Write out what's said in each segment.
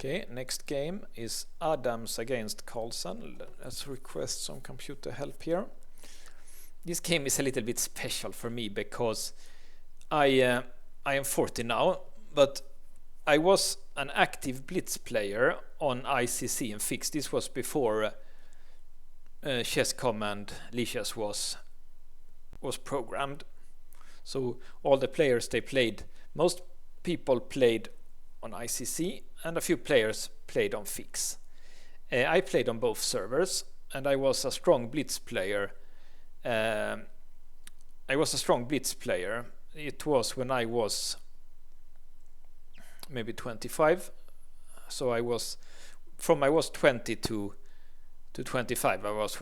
Okay, next game is Adams against Carlsen. Let's request some computer help here. This game is a little bit special for me because I am 40 now, but I was an active blitz player on ICC and fixed. This was before Chess.com and Lichess was programmed. So all the players they played, most people played on ICC and a few players played on Fix. I played on both servers and I was a strong blitz player. It was when I was maybe 25. So I was 20 to 25. I was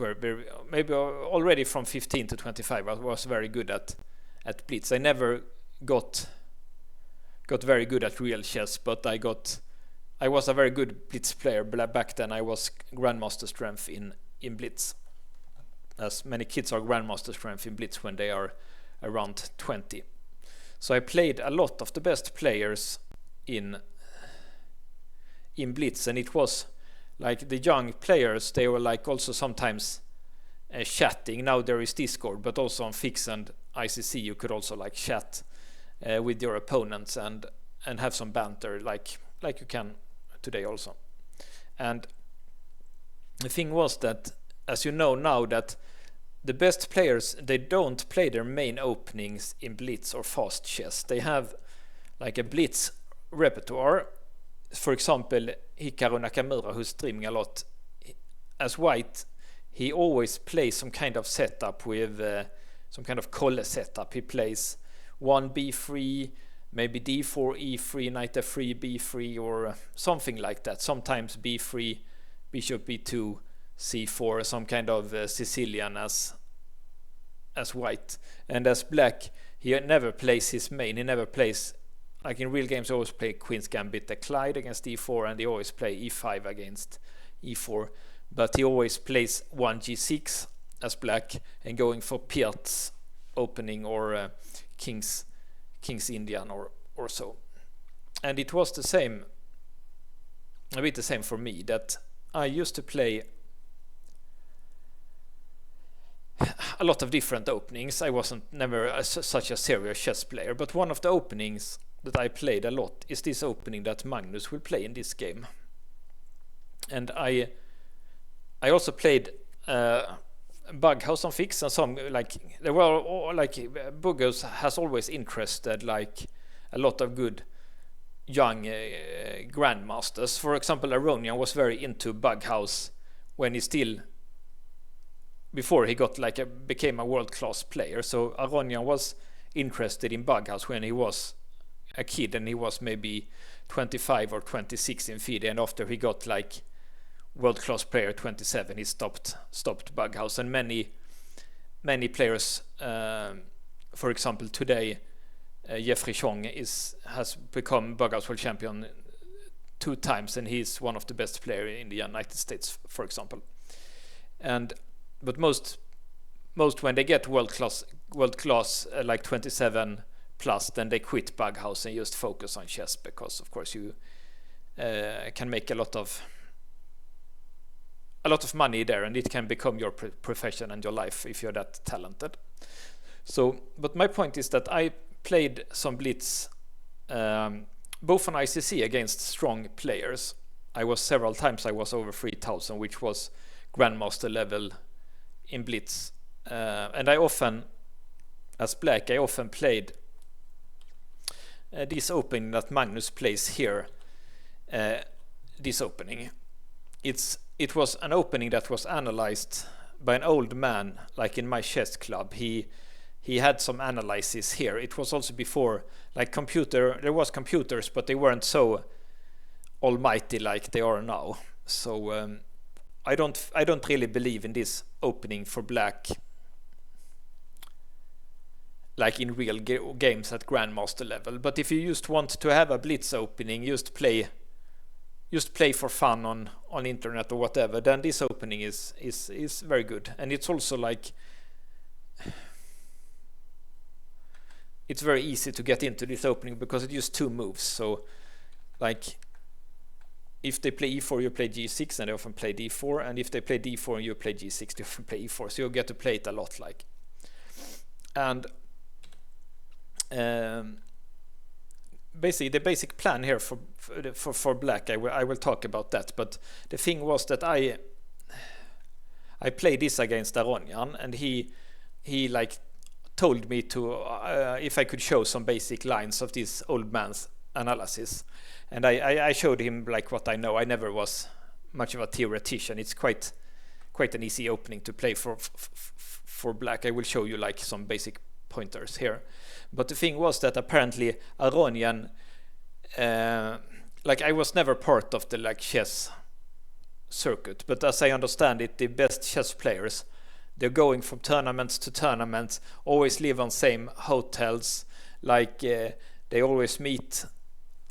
maybe already from 15 to 25. I was very good at blitz. I never got very good at real chess, but I was a very good blitz player back then. I was Grandmaster strength in blitz, as many kids are Grandmaster strength in blitz when they are around 20. So I played a lot of the best players in blitz, and it was like the young players, they were like also sometimes chatting. Now there is Discord, but also on Fix and ICC you could also like chat with your opponents and have some banter like you can today also. And the thing was that, as you know now, that the best players, they don't play their main openings in blitz or fast chess. They have like a blitz repertoire. For example, Hikaru Nakamura, who's streaming a lot, as white, he always plays some kind of setup with some kind of Kolle setup. He plays 1 b3, maybe d4, e3, knight f3, b3, or something like that. Sometimes b3, bishop b2, c4, some kind of Sicilian as white. And as black, he never plays his main. He never plays, like in real games, he always play Queen's Gambit, the Clyde against e4, and he always play e5 against e4. But he always plays 1 g6 as black and going for Piat's opening or King's Indian or so. And it was a bit the same for me, that I used to play a lot of different openings. I wasn't never such a serious chess player, but one of the openings that I played a lot is this opening that Magnus will play in this game. And I also played Bughouse on Fix, and some like there were like Bughouse has always interested like a lot of good young grandmasters. For example, Aronian was very into Bughouse when he still, before he got became a world-class player. So Aronian was interested in Bughouse when he was a kid, and he was maybe 25 or 26 in FIDE, and after he got like world-class player 27, he stopped Bughouse. And many players, for example today, Jeffrey Chong has become Bughouse world champion 2 times, and he's one of the best players in the United States, for example. But most when they get world class like 27 plus, then they quit Bughouse and just focus on chess, because of course you can make a lot of money there, and it can become your profession and your life if you're that talented. So, but my point is that I played some blitz both on ICC against strong players. Several times I was over 3000, which was Grandmaster level in blitz, and I often, as black, I often played this opening that Magnus plays here. This opening, it was an opening that was analyzed by an old man, like in my chess club. He had some analysis here. It was also before like there was computers, but they weren't so almighty like they are now. So I don't really believe in this opening for black, like in real games at Grandmaster level. But if you just want to have a blitz opening, just play for fun on internet or whatever, then this opening is very good. And it's also like, it's very easy to get into this opening because it used 2 moves. So like if they play e4, you play g6, and they often play d4, and if they play d4 and you play g6, they often play e4, so you get to play it a lot, like. And basically the basic plan here for black, I will talk about that, but the thing was that I played this against Aronian, and he like told me to if I could show some basic lines of this old man's analysis, and I showed him like what I know. I never was much of a theoretician. It's quite an easy opening to play for black. I will show you like some basic pointers here. But the thing was that apparently Aronian, like I was never part of the like chess circuit, but as I understand it, the best chess players, they're going from tournaments to tournaments, always live on same hotels, like they always meet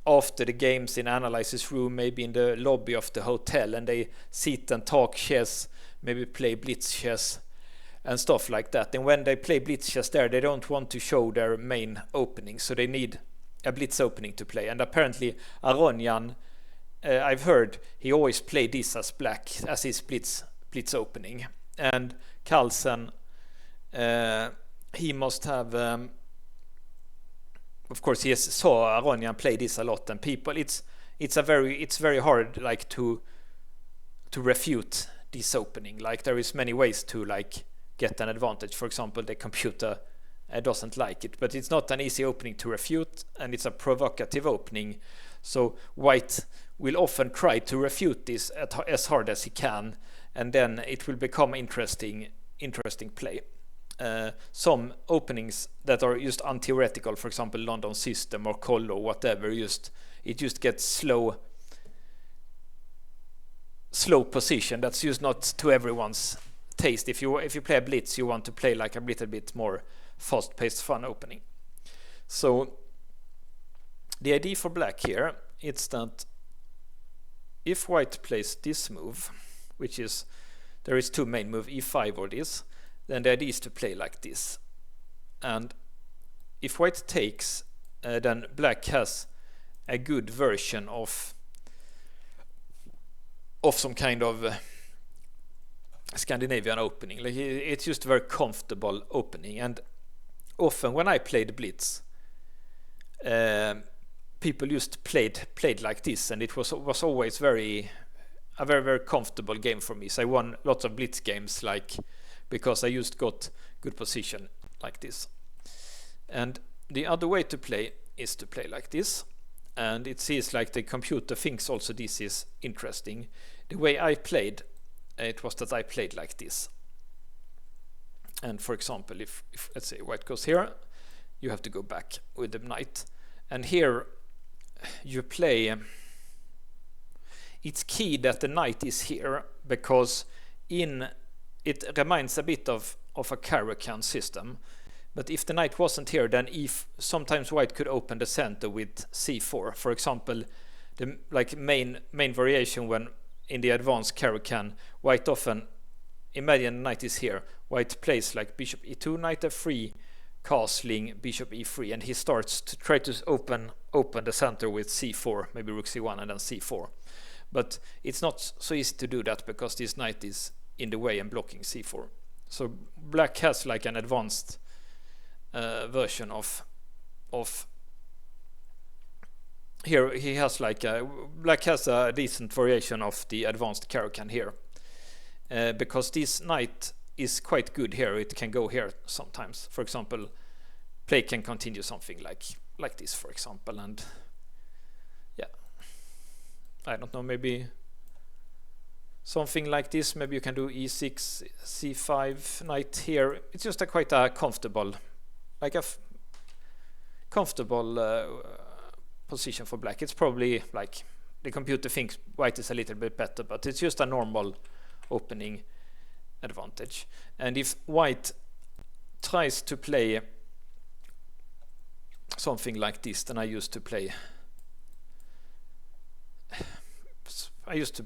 after the games in analysis room, maybe in the lobby of the hotel, and they sit and talk chess, maybe play blitz chess and stuff like that. And when they play blitz chess there, they don't want to show their main opening, so they need a blitz opening to play. And apparently Aronian, I've heard he always played this as black, as his blitz opening. And Carlsen, he must have, of course, he saw Aronian play this a lot, and people, it's very hard like to refute this opening. Like there is many ways to like get an advantage. For example, the computer doesn't like it, but it's not an easy opening to refute, and it's a provocative opening. So white will often try to refute this as hard as he can, and then it will become interesting play. Some openings that are just untheoretical, for example London system or Collo, whatever, it just gets slow position. That's just not to everyone's taste. If you play a blitz, you want to play like a little bit more fast-paced, fun opening. So the idea for black here, it's that if white plays this move, which is, there is two main moves, e5 or this, then the idea is to play like this. And if white takes, then black has a good version of some kind of Scandinavian opening. Like it's just a very comfortable opening. And often when I played blitz, people just played like this, and it was always a very comfortable game for me. So I won lots of blitz games, like because I just got good position like this. And the other way to play is to play like this, and it seems like the computer thinks also this is interesting. The way I played, it was that I played like this. And for example, if let's say white goes here, you have to go back with the knight, and here you play. It's key that the knight is here, because it reminds a bit of a Caro-Kann system. But if the knight wasn't here, then sometimes white could open the center with c4. For example, the like main variation when in the advanced Caro-Kann, white often, imagine the knight is here, white plays like bishop e2, knight f3, castling bishop e3, and he starts to try to open the center with c4, maybe rook c1 and then c4. But it's not so easy to do that because this knight is in the way and blocking c4. So black has like an advanced version of here. He has like black has a decent variation of the advanced Caro-Kann here, because this knight is quite good here. It can go here sometimes. For example, play can continue something like this, for example, and yeah, I don't know, maybe something like this. Maybe you can do e6, c5, knight here. It's just quite a comfortable, like a comfortable position for black. It's probably like the computer thinks white is a little bit better, but it's just a normal opening advantage. And if white tries to play something like this, then I used to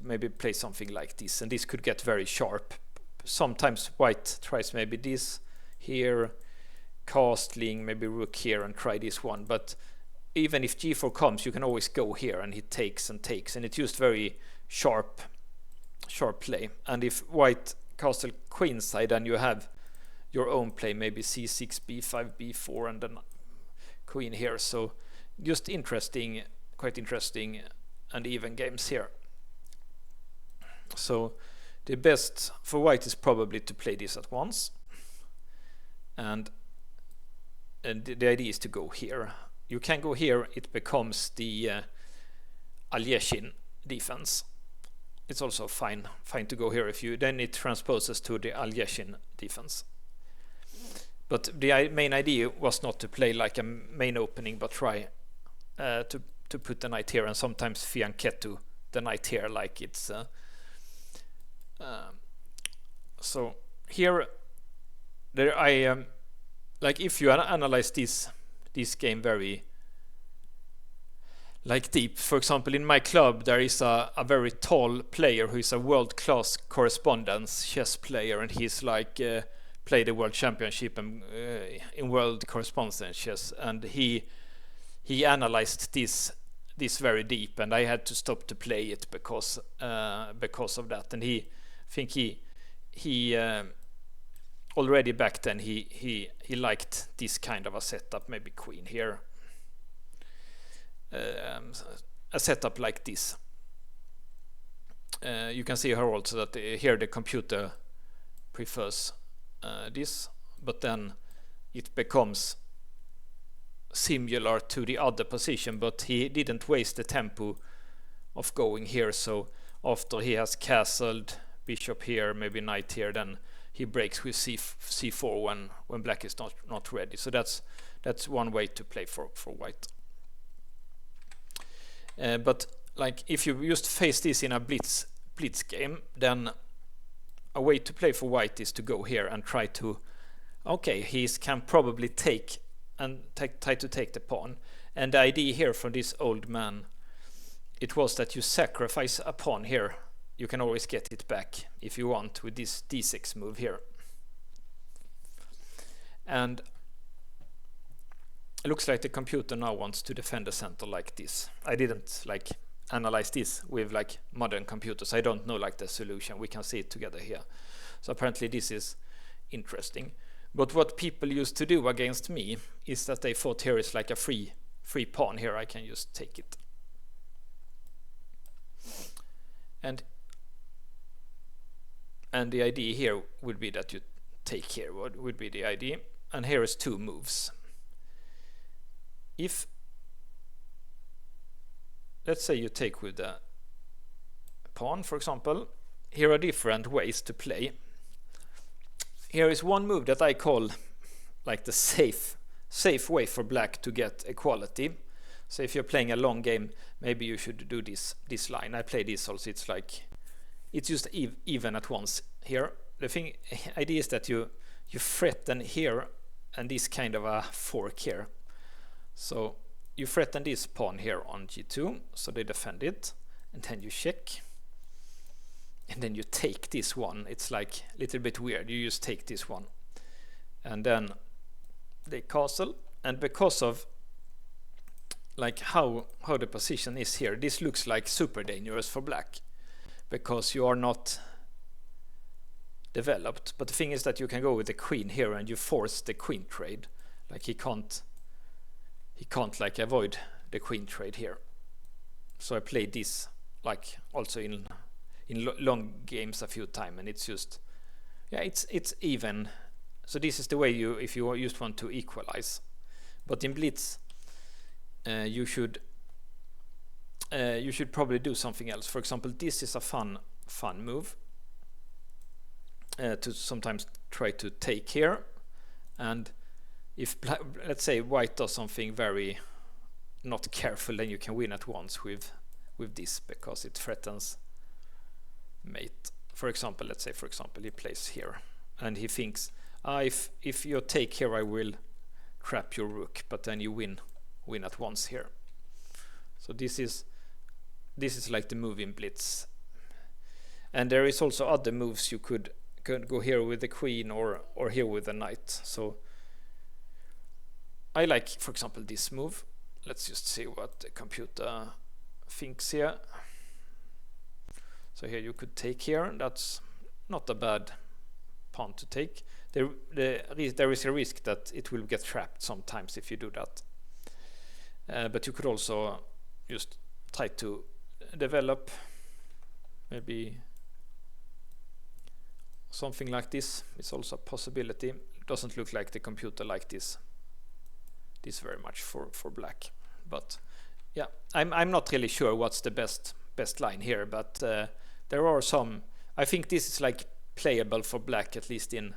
maybe play something like this, and this could get very sharp. Sometimes white tries maybe this here, castling, maybe rook here, and try this one. But even if g4 comes, you can always go here, and he takes and takes, and it's just very sharp play. And if white castle queenside, then you have your own play, maybe c6, b5, b4, and then queen here. So just interesting, quite interesting and even games here. So the best for white is probably to play this at once, and the idea is to go here. You can go here, it becomes the Aljechin defense. It's also fine to go here if you, then it transposes to the Aljechin defense. But the main idea was not to play like a main opening, but try to put the knight here, and sometimes fianchetto the knight here, like it's so here there I like if you analyze this game very like deep. For example, in my club there is a very tall player who is a world-class correspondence chess player, and he's like played the world championship and in world correspondence chess, and he analyzed this very deep, and I had to stop to play it because of that. And he already back then he liked this kind of a setup, maybe queen here, a setup like this. You can see here also that here the computer prefers this, but then it becomes similar to the other position, but he didn't waste the tempo of going here. So after he has castled bishop here, maybe knight here, then he breaks with c4 when black is not ready. So that's one way to play for white. But like if you just face this in a blitz game, then a way to play for white is to go here and try to, okay, he can probably try to take the pawn. And the idea here from this old man, it was that you sacrifice a pawn here. You can always get it back if you want with this d6 move here. And it looks like the computer now wants to defend the center like this. I didn't like analyze this with like modern computers. I don't know like the solution. We can see it together here. So apparently this is interesting. But what people used to do against me is that they thought here is like a free pawn here. I can just take it. And the idea here would be that you take here. What would be the idea? And here is two moves. If let's say you take with the pawn, for example, here are different ways to play. Here is one move that I call like the safe way for black to get equality. So if you're playing a long game, maybe you should do this line. I play this also. It's like it's just even at once here. The idea is that you threaten here and this kind of a fork here. So you threaten this pawn here on g2, so they defend it, and then you check, and then you take this one. It's like a little bit weird. You just take this one, and then they castle. And because of like how the position is here, this looks like super dangerous for black because you are not developed. But the thing is that you can go with the queen here and you force the queen trade. Like he can't like avoid the queen trade here. So I played this like also in long games a few times, and it's just it's even. So this is the way if you just want to equalize. But in blitz you should probably do something else. For example, this is a fun move to sometimes try to take here, and if let's say white does something very not careful, then you can win at once with this because it threatens mate. For example, let's say he plays here and he thinks if you take here I will trap your rook, but then you win at once here. So this is like the move in blitz. And there is also other moves. You could go here with the queen or here with the knight. So I like, for example, this move. let's just see what the computer thinks here. So here you could take here. That's not a bad pawn to take. There is a risk that it will get trapped sometimes if you do that. But you could also just try to develop maybe something like this. It's also a possibility. It doesn't look like the computer like this very much for black. But yeah, I'm not really sure what's the best line here, but there are some. I think this is like playable for black, at least in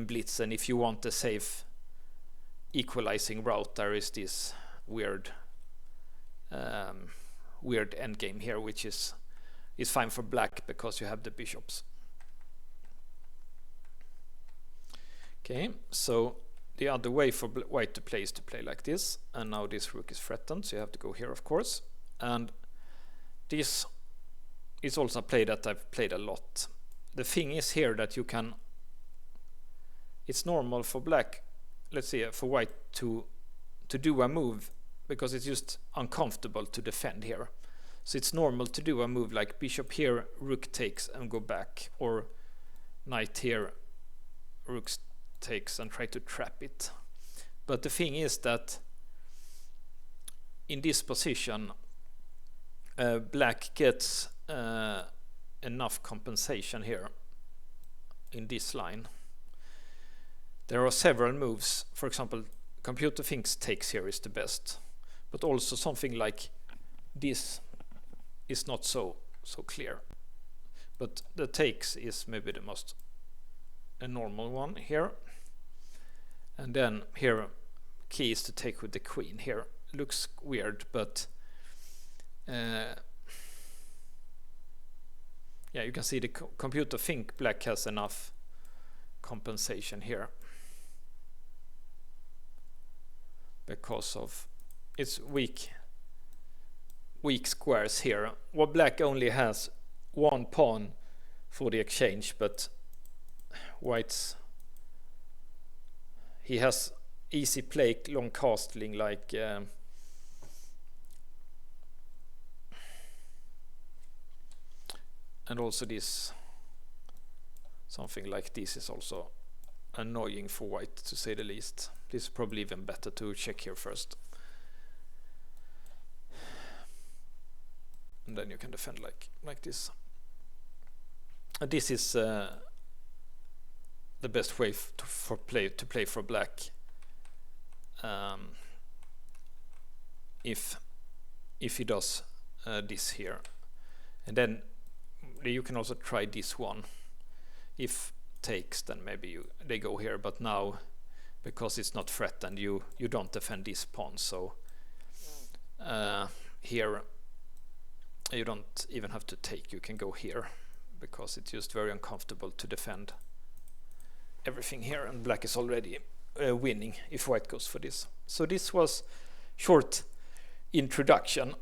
blitz, and if you want a safe equalizing route, there is this weird endgame here, which is fine for black because you have the bishops. Okay, so the other way for white to play is to play like this, and now this rook is threatened, so you have to go here, of course. And this is also a play that I've played a lot. The thing is here that you can, it's normal for black, let's say for white to do a move, because it's just uncomfortable to defend here. So it's normal to do a move like bishop here, rook takes and go back, or knight here, rook takes and try to trap it. But the thing is that in this position black gets enough compensation here in this line. There are several moves. For example, computer thinks takes here is the best, but also something like this is not so clear. But the takes is maybe the most a normal one here. And then here key is to take with the queen here. Looks weird, but yeah, you can see the computer think black has enough compensation here because of its weak squares here. Well, black only has one pawn for the exchange, but white's he has easy play, long castling, like and also this something like this is also annoying for white, to say the least. This is probably even better to check here first, and then you can defend like this. And this is the best way to play for black if he does this here. And then you can also try this one. If takes, then maybe they go here, but now because it's not threatened, you don't defend this pawn, so here you don't even have to take, you can go here, because it's just very uncomfortable to defend everything here, and black is already winning if white goes for this. So this was short introduction,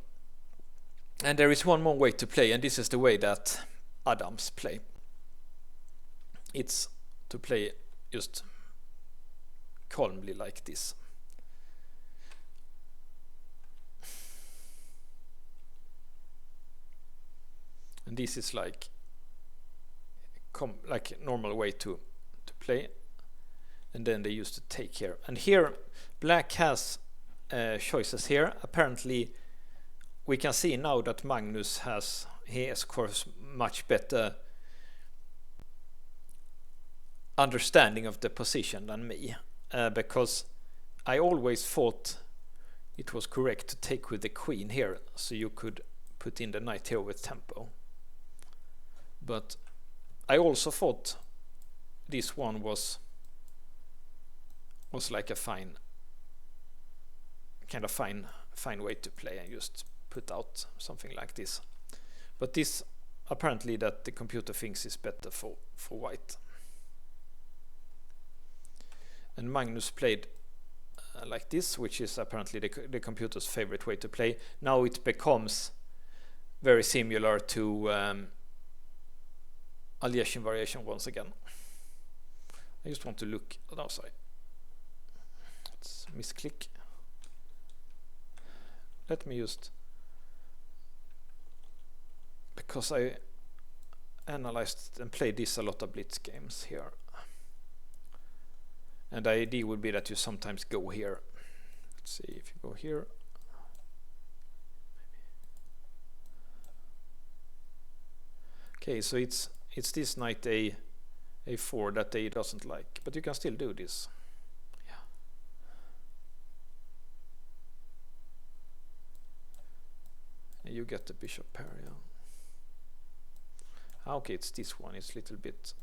and there is one more way to play, and this is the way that Adams play. It's to play just calmly like this. And this is like normal way to play, and then they used to take here. And here black has choices here. Apparently we can see now that Magnus has of course much better understanding of the position than me, because I always thought it was correct to take with the queen here, so you could put in the knight here with tempo. But I also thought this one was like a fine way to play, and just put out something like this. But this apparently that the computer thinks is better for white. And Magnus played like this, which is apparently the computer's favorite way to play. Now it becomes very similar to Aliashin variation once again. I just want to look. Oh, sorry. Let's misclick. let me just, because I analyzed and played this a lot of blitz games here, and the idea would be that you sometimes go here. Let's see if you go here. Okay, so it's this knight a4 that they doesn't like, but you can still do this. Yeah. And you get the bishop pair, yeah. Okay, it's this one. It's a little bit.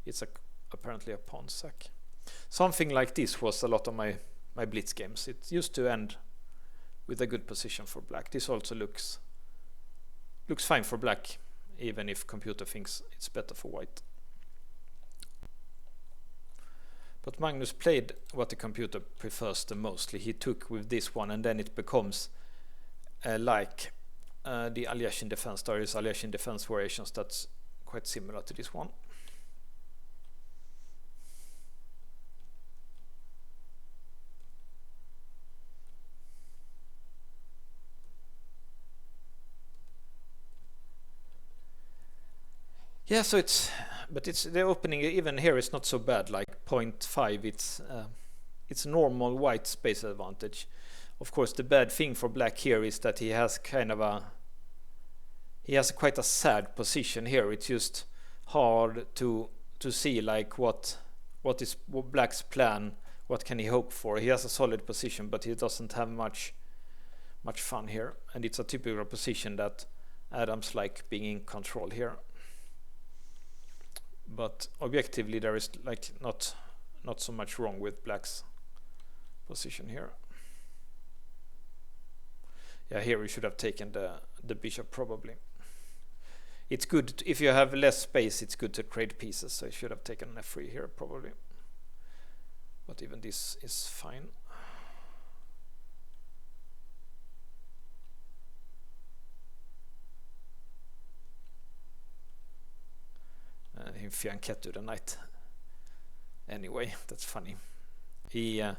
It's apparently a pawn sack. Something like this was a lot of my blitz games. It used to end with a good position for black. This also looks fine for black, even if computer thinks it's better for white. But Magnus played what the computer prefers the mostly. He took with this one, and then it becomes like the Aljechin defense. There is Aljechin defense variations that's quite similar to this one. Yeah, so it's the opening even here is not so bad, like 0.5. It's normal white space advantage. Of course, the bad thing for black here is that he has quite a sad position here. It's just hard to see like what is black's plan. What can he hope for? He has a solid position, but he doesn't have much fun here, and it's a typical position that Adams like being in control here. But objectively, there is like not so much wrong with black's position here. Yeah, here we should have taken the bishop probably. It's good if you have less space. It's good to trade pieces. So I should have taken an f3 here probably. But even this is fine. He fianchetto the knight. Anyway, that's funny. He how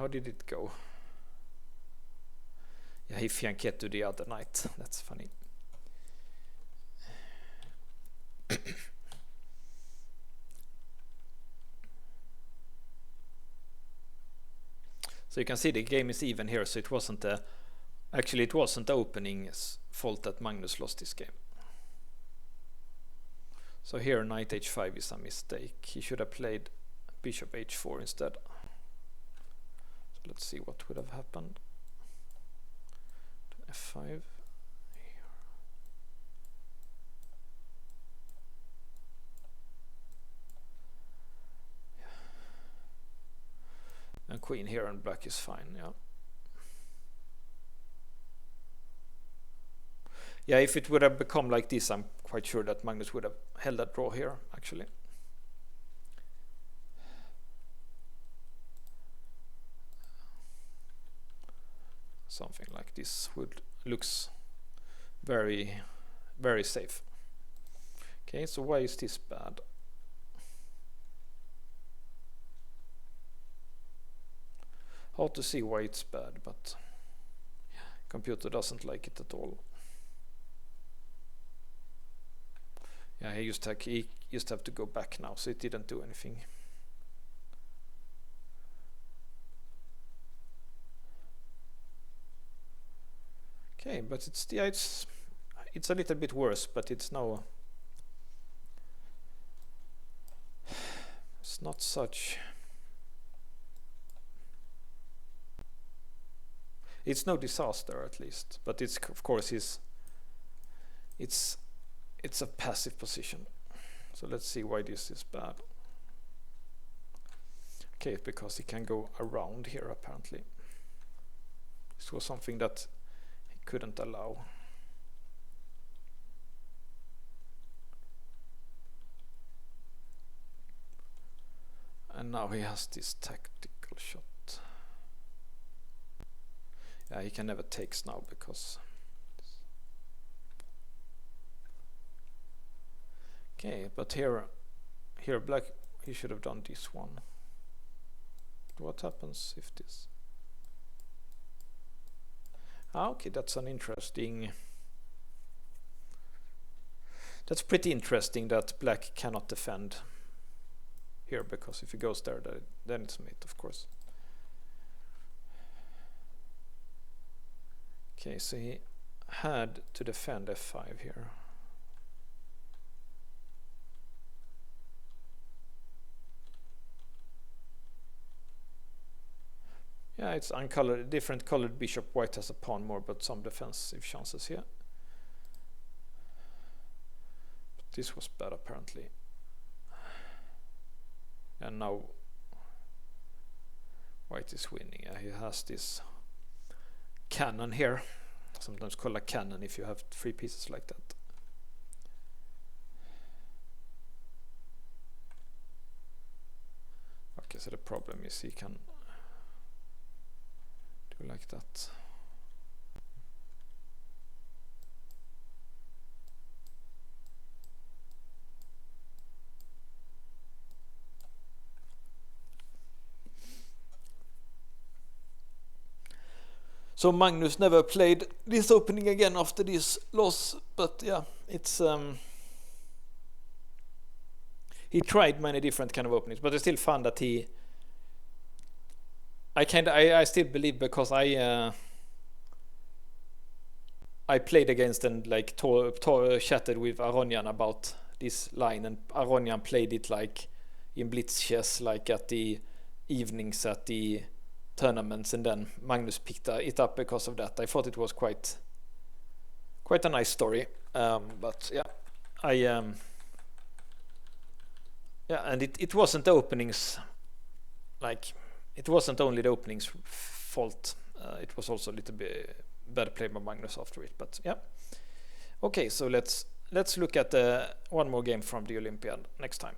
did it go? Yeah, he fianchetto the other knight. That's funny. So you can see the game is even here. So it wasn't actually it wasn't the opening's fault that Magnus lost this game. So here knight h5 is a mistake. He should have played bishop h4 instead. So let's see what would have happened. f5. And queen here and black is fine, yeah. Yeah, if it would have become like this, I'm quite sure that Magnus would have held that draw here, actually. Something like this looks very, very safe. Okay, so why is this bad? Hard to see why it's bad, but computer doesn't like it at all. Yeah, he used to have to go back now, so it didn't do anything. Okay, but it's a little bit worse, but it's no. It's not such. It's no disaster at least, but it's of course it's a passive position. So let's see why this is bad. Okay, it's because he can go around here apparently. This was something that he couldn't allow. And now he has this tactical shot. Yeah, he can never takes now because. Okay, but here black, he should have done this one. What happens if this? Okay, that's an interesting. That's pretty interesting that black cannot defend here, because if he goes there, then it's mate, of course. Okay, so he had to defend f5 here. Yeah, it's uncolored, different colored bishop. White has a pawn more, but some defensive chances here. But this was bad apparently. And now white is winning. He has this cannon here, sometimes called a cannon if you have 3 pieces like that. Okay, so the problem is he can do like that. So Magnus never played this opening again after this loss, but yeah, it's he tried many different kind of openings, but it's still fun that I still believe, because I played against and like chatted with Aronian about this line, and Aronian played it like in blitz chess, like at the evenings at the tournaments, and then Magnus picked it up because of that. I thought it was quite a nice story, but yeah, yeah, and it wasn't the openings, like it wasn't only the openings fault, it was also a little bit better play by Magnus after it, but yeah. Okay, so let's look at one more game from the Olympiad next time.